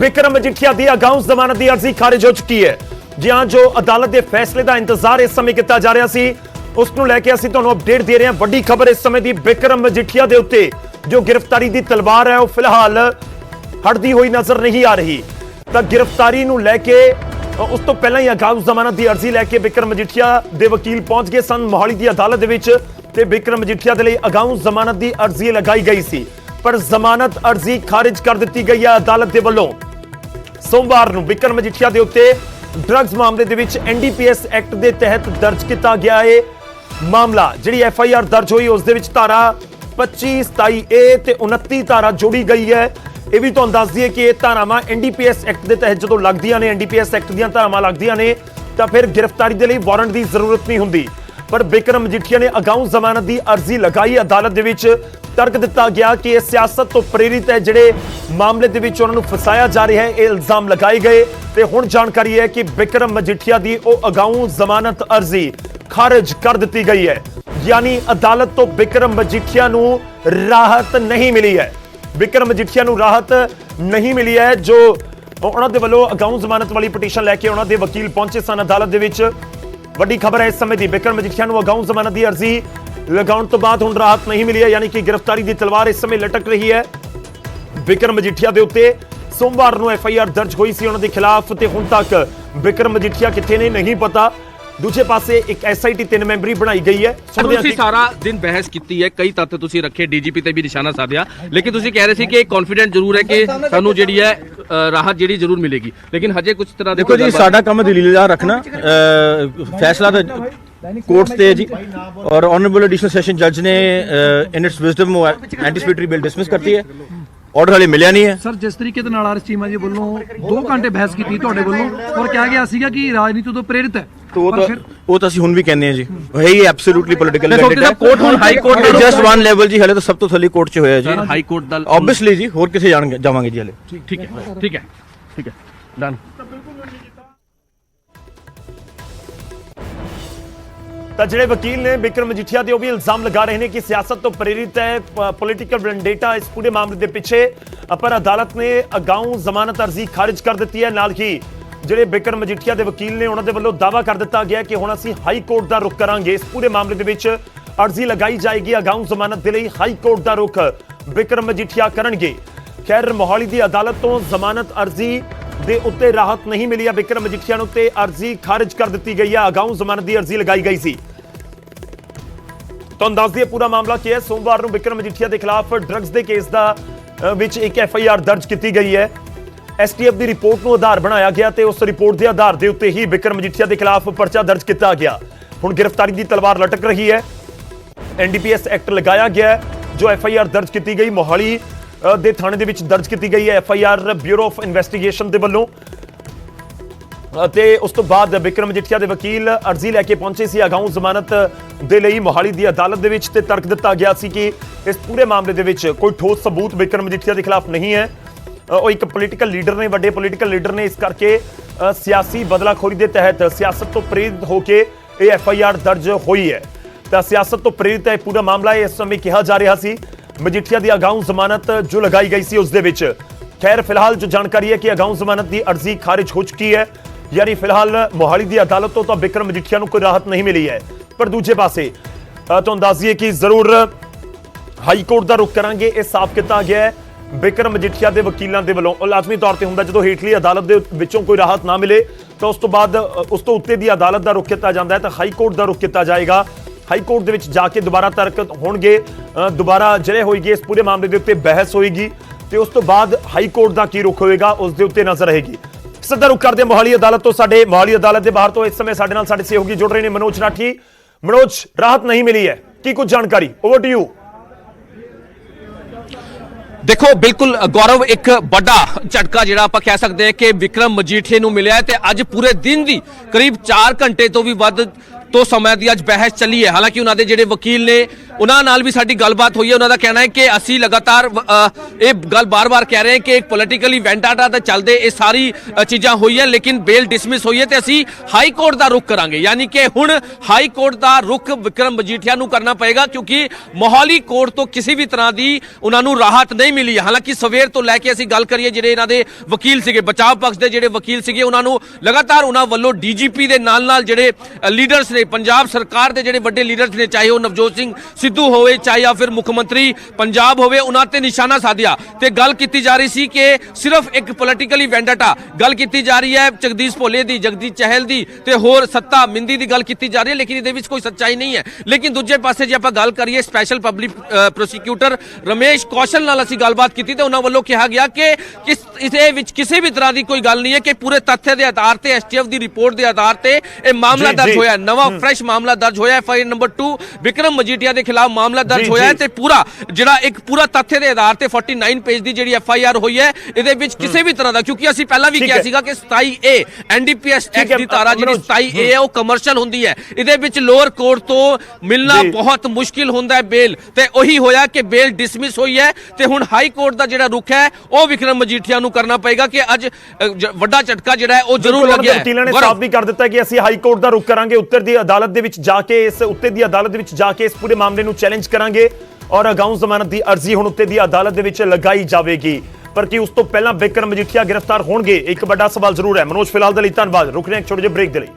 बिक्रम मजीठिया की अगाऊ जमानत की अर्जी खारिज हो चुकी है। जी हां, जो अदालत के फैसले का इंतजार इस समय किया जा रहा सी, उसनूं लैके असीं तुहानूं अपडेट दे रहे हैं। वड्डी खबर इस समय की, बिक्रम मजीठिया के उत्ते जो गिरफ्तारी की तलवार है वह फिलहाल हटती हुई नजर नहीं आ रही। तो गिरफ्तारी नूं लैके उस तो पहला ही अगाऊ जमानत की अर्जी लैके बिक्रम मजीठिया के वकील पहुंच गए सन मोहाली की अदालत दे विच ते बिक्रम मजीठिया के लिए अगाऊ जमानत की अर्जी लगाई गई सी, पर जमानत अर्जी खारिज कर दी गई है अदालत के वलों। सोमवार नूं बिक्रम मजीठिया के उत्ते ड्रग्स मामले दे विच एनडीपीएस एक्ट के तहत दर्ज किया गया है मामला। जिहड़ी एफआईआर दर्ज हुई उस दे विच धारा 25, 27A ते 29 धारा जोड़ी गई है। यह भी तुहानूं दस दईए कि यह धारावां एनडीपीएस एक्ट के तहत जो लगदियां ने, एनडीपीएस एक्ट दीयां धारावां लगदियां ने, तां फिर गिरफ्तारी के लिए वारंट की जरूरत नहीं हुंदी। पर बिक्रम मजीठिया ने अगाऊ जमानत की अर्जी लगाई अदालत दे विच। तर्क दिता गया कि यह सियासत तो प्रेरित है, जिहड़े मामले दे विच उन्हां नूं फसाया जा रहा है, यह इल्जाम लगाए गए। ते हुण जानकारी है कि बिक्रम मजीठिया की वह अगाऊ जमानत अर्जी खारिज कर दी गई है, यानी अदालत तो बिक्रम मजीठिया नूं राहत नहीं मिली है। बिक्रम मजीठिया नूं राहत नहीं मिली है। जो उन्हां दे वल्लों अगाऊ जमानत वाली पटीशन लैके उन्हां दे वकील पहुंचे सन अदालत दे विच। वड्डी खबर है इस समय की, बिक्रम मजीठिया नूं अगाऊ जमानत की अर्जी लगाउण तो बाद हुण राहत नहीं मिली है, यानी कि गिरफ्तारी की तलवार इस समय लटक रही है। बिक्रम मजीठिया के उत्ते सोमवार नूं एफआईआर दर्ज हुई सी उन्हां दे खिलाफ, ते हुण तक बिक्रम मजीठिया कित्थे ने नहीं पता। दूजे पासे एक एसआईटी 3 मैंबरी बनाई गई है। ਤੁਸੀਂ ਸਾਰਾ ਦਿਨ ਬਹਿਸ ਕੀਤੀ ਹੈ, ਕਈ ਤੱਥ ਤੁਸੀਂ ਰੱਖੇ, ਡੀਜੀਪੀ ਤੇ ਵੀ ਨਿਸ਼ਾਨਾ ਸਾਧਿਆ, ਲੇਕਿਨ ਤੁਸੀਂ ਕਹਿ ਰਹੇ ਸੀ ਕਿ ਕੌਨਫੀਡੈਂਟ ਜ਼ਰੂਰ ਹੈ ਕਿ ਸਾਨੂੰ ਜਿਹੜੀ ਹੈ ਰਾਹਤ ਜਿਹੜੀ ਜ਼ਰੂਰ ਮਿਲੇਗੀ, ਲੇਕਿਨ ਹਜੇ ਕੁਝ ਤਰ੍ਹਾਂ ਦੇ देखो जी साडा काम दलीलां रखना फैसला तो कोर्ट्स ते है जी, और ऑनरेबल एडिशनल सेशन जज ने in its wisdom anticipatory bill dismiss करती है। ऑर्डर हाले मिलिया नहीं है सर। जिस तरीके ਦੇ ਨਾਲ ਆਰਐਸ ਚੀਮਾ ਜੀ ਵੱਲੋਂ 2 ਘੰਟੇ ਬਹਿਸ ਕੀਤੀ ਤੁਹਾਡੇ ਵੱਲੋਂ ਔਰ ਕਿਹਾ ਗਿਆ ਸੀਗਾ ਕਿ ਰਾਜਨੀਤੀ ਤੋਂ ਪ੍ਰੇਰਿਤ ਹੈ, तो वो तो ਅਸੀਂ ਹੁਣ ਵੀ ਕਹਿੰਦੇ ਹਾਂ ਜੀ, ਹੈ ਹੀ ਐਬਸੋਲੂਟਲੀ ਪੋਲੀਟੀਕਲ मैंडेट है। कोर्ट ਹੁਣ हाई कोर्ट ਦੇ जस्ट वन लेवल ਜੀ, ਹਲੇ ਤਾਂ ਸਭ ਤੋਂ ਥੱਲੇ ਕੋਰਟ 'ਚ ਹੋਇਆ ਜੀ, ਹਾਈ ਕੋਰਟ ਦਾ ਆਬਵੀਅਸਲੀ ਜੀ, ਹੋਰ ਕਿਸੇ ਜਾਵਾਂਗੇ ਜੀ ਹਲੇ। ਠੀਕ ਹੈ ਠੀਕ ਹੈ ਠੀਕ ਹੈ ਡਨ। ਤਾਂ ਜਿਹੜੇ ਵਕੀਲ ਨੇ ਬਿਕਰਮ ਮਜੀਠੀਆ ਦੇ ਉਹ ਵੀ ਇਲਜ਼ਾਮ ਲਗਾ ਰਹੇ ਨੇ ਕਿ ਸਿਆਸਤ ਤੋਂ ਪ੍ਰੇਰਿਤ ਹੈ, ਪੋਲੀਟੀਕਲ ਵੈਂਡੇਟਾ ਇਸ ਪੂਰੇ ਮਾਮਲੇ ਦੇ ਪਿੱਛੇ। ਪਰ ਅਦਾਲਤ ਨੇ ਅਗਾਊਂ ਜ਼ਮਾਨਤ ਅਰਜ਼ੀ ਖਾਰਿਜ ਕਰ ਦਿੱਤੀ ਹੈ। ਨਾਲ ਹੀ ਜਿਹੜੇ ਬਿਕਰਮ ਮਜੀਠੀਆ ਦੇ ਵਕੀਲ ਨੇ ਉਹਨਾਂ ਦੇ ਵੱਲੋਂ ਦਾਅਵਾ ਕਰ ਦਿੱਤਾ ਗਿਆ ਕਿ ਹੁਣ ਅਸੀਂ ਹਾਈ ਕੋਰਟ ਦਾ ਰੁਖ ਕਰਾਂਗੇ। ਇਸ ਪੂਰੇ ਮਾਮਲੇ ਦੇ ਵਿੱਚ ਅਰਜ਼ੀ ਲਗਾਈ ਜਾਏਗੀ ਅਗਾਊਂ ਜ਼ਮਾਨਤ ਦੇ ਲਈ, ਹਾਈ ਕੋਰਟ ਦਾ ਰੁਖ ਬਿਕਰਮ ਮਜੀਠੀਆ ਕਰਨਗੇ। ਖੈਰ ਮੋਹਾਲੀ ਦੀ ਅਦਾਲਤ ਤੋਂ ਜ਼ਮਾਨਤ ਅਰਜ਼ੀ ਦੇ ਉੱਤੇ ਰਾਹਤ ਨਹੀਂ ਮਿਲੀ ਹੈ ਬਿਕਰਮ ਮਜੀਠੀਆ ਨੂੰ, ਤੇ ਅਰਜ਼ੀ ਖਾਰਿਜ ਕਰ ਦਿੱਤੀ ਗਈ ਹੈ। ਅਗਾਊਂ ਜ਼ਮਾਨਤ ਦੀ ਅਰਜ਼ੀ ਲਗਾਈ ਗਈ ਸੀ। ਤੁਹਾਨੂੰ ਦੱਸ ਦਈਏ ਪੂਰਾ ਮਾਮਲਾ ਕੀ ਹੈ। ਸੋਮਵਾਰ ਨੂੰ ਬਿਕਰਮ ਮਜੀਠੀਆ ਦੇ ਖਿਲਾਫ ਡਰੱਗਸ ਦੇ ਕੇਸ ਦਾ ਵਿੱਚ ਇੱਕ ਐਫਆਈਆਰ ਦਰਜ ਕੀਤੀ ਗਈ ਹੈ। ਐਸਟੀਐਫ ਦੀ ਰਿਪੋਰਟ ਨੂੰ ਆਧਾਰ ਬਣਾਇਆ ਗਿਆ ਤੇ ਉਸ ਰਿਪੋਰਟ ਦੇ ਆਧਾਰ ਦੇ ਉੱਤੇ ਹੀ ਬਿਕਰਮ ਮਜੀਠੀਆ ਦੇ ਖਿਲਾਫ ਪਰਚਾ ਦਰਜ ਕੀਤਾ ਗਿਆ। ਹੁਣ ਗ੍ਰਿਫਤਾਰੀ ਦੀ ਤਲਵਾਰ ਲਟਕ ਰਹੀ ਹੈ। ਐਨਡੀਪੀਐਸ ਐਕਟ ਲਗਾਇਆ ਗਿਆ, ਜੋ ਐਫਆਈਆਰ ਦਰਜ ਕੀਤੀ ਗਈ ਮੋਹਾਲੀ ਦੇ ਥਾਣੇ ਦੇ ਵਿੱਚ ਦਰਜ ਕੀਤੀ ਗਈ ਹੈ ਐਫਆਈਆਰ ਬਿਊਰੋ ਆਫ ਇਨਵੈਸਟੀਗੇਸ਼ਨ ਦੇ ਵੱਲੋਂ। ਤੇ ਉਸ ਤੋਂ ਬਾਅਦ ਬਿਕਰਮ ਮਜੀਠੀਆ ਦੇ ਵਕੀਲ ਅਰਜ਼ੀ ਲੈ ਕੇ ਪਹੁੰਚੇ ਸੀ ਅਗਾਊਂ ਜ਼ਮਾਨਤ ਦੇ ਲਈ ਮੋਹਾਲੀ ਦੀ ਅਦਾਲਤ ਦੇ ਵਿੱਚ, ਤੇ ਤਰਕ ਦਿੱਤਾ ਗਿਆ ਸੀ ਕਿ ਇਸ ਪੂਰੇ ਮਾਮਲੇ ਦੇ ਵਿੱਚ ਕੋਈ ਠੋਸ ਸਬੂਤ ਬਿਕਰਮ ਮਜੀਠੀਆ ਦੇ ਖਿਲਾਫ ਨਹੀਂ ਹੈ। ਉਹ ਇੱਕ ਪੋਲੀਟੀਕਲ ਲੀਡਰ ਨੇ, ਵੱਡੇ ਪੋਲੀਟੀਕਲ ਲੀਡਰ ਨੇ, ਇਸ ਕਰਕੇ ਸਿਆਸੀ ਬਦਲਾਖੋਰੀ ਦੇ ਤਹਿਤ ਸਿਆਸਤ ਤੋਂ ਪ੍ਰੇਰਿਤ ਹੋ ਕੇ ਇਹ ਐਫਆਈਆਰ ਦਰਜ ਹੋਈ ਹੈ। ਤਾਂ ਸਿਆਸਤ ਤੋਂ ਪ੍ਰੇਰਿਤ ਹੈ ਪੂਰਾ ਮਾਮਲਾ ਇਸ ਸਮੇਂ ਕਿਹਾ ਜਾ ਰਿਹਾ ਸੀ। ਮਜੀਠੀਆ ਦੀ ਅਗਾਊਂ ਜ਼ਮਾਨਤ ਜੋ ਲਗਾਈ ਗਈ ਸੀ ਉਸ ਦੇ ਵਿੱਚ ਖੈਰ ਫਿਲਹਾਲ ਜੋ ਜਾਣਕਾਰੀ ਹੈ ਕਿ ਅਗਾਊਂ ਜ਼ਮਾਨਤ ਦੀ ਅਰਜ਼ੀ ਖਾਰਿਜ ਹੋ ਚੁੱਕੀ ਹੈ, यानी फिलहाल मोहाली की अदालत तो बिक्रम मजीठिया को कोई राहत नहीं मिली है। पर दूजे पासे तो दस दिए कि जरूर हाई कोर्ट का रुख करांगे, यह साफ किया गया है। बिक्रम मजीठिया के वकीलों के वलों लाजमी तौर पर होंदा जो हेठली अदालत के विचों कोई राहत ना मिले तो उस तो बाद उस तो उत्ते की अदालत का रुख किया जाता है, तो हाई कोर्ट का रुख किया जाएगा। हाई कोर्ट के जाके दोबारा तर्क होणगे, दोबारा जिहड़े होएगी इस पूरे मामले के उत्ते बहस होएगी, तो उस तो बाद हाई कोर्ट का की रुख होएगा उस दे उत्ते नजर रहेगी। सिद्धा रुख करते मोहाली अदालत तो साडे मोहाली अदालत के बाहर तो इस समय साडे नाल साडे सहयोगी जुड़ रहे हैं मनोज राठी। मनोज, राहत नहीं मिली है की कुछ जानकारी, ओवर टू यू। देखो बिल्कुल गौरव, एक बड़ा झटका जिहड़ा आपां कह सकते हैं कि बिक्रम मजीठिया नूं मिलिया है, ते अज पूरे दिन दी करीब 4 घंटे तो भी वध तो समय की अज बहस चली है। हालांकि उन्होंने जिहड़े वकील ने ਉਹਨਾਂ ਨਾਲ ਵੀ ਸਾਡੀ ਗੱਲਬਾਤ ਹੋਈ ਹੈ। ਉਹਨਾਂ ਦਾ ਕਹਿਣਾ ਹੈ ਕਿ ਅਸੀਂ ਲਗਾਤਾਰ ਇਹ ਗੱਲ ਬਾਰ-ਬਾਰ ਕਹਿ ਰਹੇ ਹਾਂ ਕਿ ਇੱਕ ਪੋਲੀਟੀਕਲੀ ਵੈਂਡਾਟਾ ਦਾ ਚੱਲਦੇ ਇਹ ਸਾਰੀ ਚੀਜ਼ਾਂ ਹੋਈਆਂ, ਲੇਕਿਨ ਬੇਲ ਡਿਸਮਿਸ ਹੋਈ ਹੈ ਤੇ ਅਸੀਂ ਹਾਈ ਕੋਰਟ ਦਾ ਰੁਖ ਕਰਾਂਗੇ। ਯਾਨੀ ਕਿ ਹੁਣ ਹਾਈ ਕੋਰਟ ਦਾ ਰੁਖ ਵਿਕਰਮ ਮਜੀਠੀਆ ਨੂੰ ਕਰਨਾ ਪਏਗਾ, ਕਿਉਂਕਿ ਮੋਹਾਲੀ ਕੋਰਟ ਤੋਂ ਕਿਸੇ ਵੀ ਤਰ੍ਹਾਂ ਦੀ ਉਹਨਾਂ ਨੂੰ ਰਾਹਤ ਨਹੀਂ ਮਿਲੀ। ਹਾਲਾਂਕਿ ਸਵੇਰ ਤੋਂ ਲੈ ਕੇ ਅਸੀਂ ਗੱਲ ਕਰੀਏ, ਜਿਹੜੇ ਇਹਨਾਂ ਦੇ ਵਕੀਲ ਸੀਗੇ, ਬਚਾਅ ਪਕਸ਼ ਦੇ ਜਿਹੜੇ ਵਕੀਲ ਸੀਗੇ, ਉਹਨਾਂ ਨੂੰ ਲਗਾਤਾਰ ਉਹਨਾਂ ਵੱਲੋਂ ਡੀਜੀਪੀ ਦੇ ਨਾਲ ਜਿਹੜੇ ਲੀਡਰਸ ਨੇ, ਪੰਜਾਬ ਸਰਕਾਰ ਦੇ ਜਿਹੜੇ ਵੱਡੇ ਲੀਡਰਸ ਨੇ, ਚਾਹੇ ਉਹ ਨਵਜੋਤ ਸਿੰਘ ਸਿੱਧੂ ਹੋਵੇ, ਚਾਹੇ ਜਾਂ ਫਿਰ ਮੁੱਖ ਮੰਤਰੀ ਪੰਜਾਬ ਹੋਵੇ, ਉਹਨਾਂ ਤੇ ਨਿਸ਼ਾਨਾ ਸਾਧਿਆ ਤੇ ਗੱਲ ਕੀਤੀ ਜਾ ਰਹੀ ਸੀ ਕਿ ਸਿਰਫ ਇੱਕ ਪੋਲੀਟੀਕਲੀ ਵੈਂਡਾਟਾ ਗੱਲ ਕੀਤੀ ਜਾ ਰਹੀ ਹੈ ਜਗਦੀਸ਼ ਭੋਲੇ ਦੀ, ਜਗਦੀਸ਼ ਚਹਿਲ ਦੀ ਤੇ ਹੋਰ ਸੱਤਾ ਮਿੰਦੀ ਦੀ ਗੱਲ ਕੀਤੀ ਜਾ ਰਹੀ ਹੈ, ਲੇਕਿਨ ਇਹਦੇ ਵਿੱਚ ਕੋਈ ਸੱਚਾਈ ਨਹੀਂ ਹੈ। ਲੇਕਿਨ ਦੂਜੇ ਪਾਸੇ ਜੇ ਆਪਾਂ ਗੱਲ ਕਰੀਏ ਸਪੈਸ਼ਲ ਪਬਲਿਕ ਪ੍ਰੋਸੀਕਿਊਟਰ ਰਮੇਸ਼ ਕੌਸ਼ਲ ਨਾਲ ਅਸੀਂ ਗੱਲਬਾਤ ਕੀਤੀ ਤੇ ਉਹਨਾਂ ਵੱਲੋਂ ਕਿਹਾ ਗਿਆ ਕਿ ਇਸੇ ਵਿੱਚ ਕਿਸੇ ਵੀ ਤਰ੍ਹਾਂ ਦੀ ਕੋਈ ਗੱਲ ਨਹੀਂ ਹੈ ਕਿ ਪੂਰੇ ਤੱਥ ਦੇ ਆਧਾਰ ਤੇ ਐਸਟੀਐਫ ਦੀ ਰਿਪੋਰਟ ਦੇ ਆਧਾਰ ਤੇ ਇਹ ਮਾਮਲਾ ਦਰਜ ਹੋਇਆ, ਨਵਾਂ ਫਰੈਸ਼ ਮਾਮਲਾ ਦਰਜ ਹੋਇਆ। ਐਫਆਈਆਰ ਨੰਬਰ 2 ਵਿਕਰਮ ਮਜੀਠੀਆ ਦੇ ਖਿਲਾਫ ਮਾਮਲਾ ਦਰਜ ਹੋਇਆ ਹੈ ਤੇ ਪੂਰਾ ਜਿਹੜਾ ਇੱਕ ਪੂਰਾ ਤੱਥ ਦੇ ਆਧਾਰ ਤੇ 49 ਪੇਜ ਦੀ ਜਿਹੜੀ ਐਫਆਈਆਰ ਹੋਈ ਹੈ, ਇਹਦੇ ਵਿੱਚ ਕਿਸੇ ਵੀ ਤਰ੍ਹਾਂ ਦਾ, ਕਿਉਂਕਿ ਅਸੀਂ ਪਹਿਲਾਂ ਵੀ ਕਿਹਾ ਸੀਗਾ ਕਿ 27A ਐਨਡੀਪੀਐਸ ਐਕਟ ਦੀ ਧਾਰਾ ਜਿਹੜੀ 27A ਹੈ ਉਹ ਕਮਰਸ਼ੀਅਲ ਹੁੰਦੀ ਹੈ, ਇਹਦੇ ਵਿੱਚ ਲੋਅਰ ਕੋਰਟ ਤੋਂ ਮਿਲਣਾ ਬਹੁਤ ਮੁਸ਼ਕਿਲ ਹੁੰਦਾ ਹੈ ਬੇਲ, ਤੇ ਉਹੀ ਹੋਇਆ ਕਿ ਬੇਲ ਡਿਸਮਿਸ ਹੋਈ ਹੈ ਤੇ ਹੁਣ ਹਾਈ ਕੋਰਟ ਦਾ ਜਿਹੜਾ ਰੁਖ ਹੈ ਉਹ ਵਿਕਰਮ ਮਜੀਠੀਆ ਨੂੰ ਕਰਨਾ ਪਏਗਾ ਕਿ ਅੱਜ ਵੱਡਾ ਝਟਕਾ ਜਿਹੜਾ ਹੈ ਉਹ ਜ਼ਰੂਰ ਲੱਗਿਆ ਹੈ। ਵਕੀਲਾਂ ਨੇ ਸਾਫ਼ ਵੀ ਕਰ ਦਿੱਤਾ ਕਿ ਅਸੀਂ ਹਾਈ ਕੋਰਟ ਦਾ ਰੁਖ ਕਰਾਂਗੇ, ਉੱਤਰ ਦੀ ਅਦਾਲਤ ਦੇ ਵਿੱਚ ਜਾ ਕੇ ਇਸ ਪੂਰੇ ਮਾਮਲੇ ਨੂੰ ਚੈਲੰਜ ਕਰਾਂਗੇ ਔਰ ਅਗਾਊਂ ਜ਼ਮਾਨਤ ਦੀ ਅਰਜ਼ੀ ਹੁਣ ਉੱਤੇ ਦੀ ਅਦਾਲਤ ਦੇ ਵਿੱਚ ਲਗਾਈ ਜਾਵੇਗੀ। ਪਰ ਕੀ ਉਸ ਤੋਂ ਪਹਿਲਾਂ ਵਿਕਰਮ ਮਜੀਠੀਆ ਗ੍ਰਿਫਤਾਰ ਹੋਣਗੇ, ਇੱਕ ਵੱਡਾ ਸਵਾਲ ਜ਼ਰੂਰ ਹੈ। ਮਨੋਜ ਫਿਲਹਾਲ ਦੇ ਲਈ ਧੰਨਵਾਦ। ਰੁਕ ਰਹੇ ਹਾਂ ਇੱਕ ਛੋਟੇ ਜਿਹੇ ਬ੍ਰੇਕ ਦੇ ਲਈ।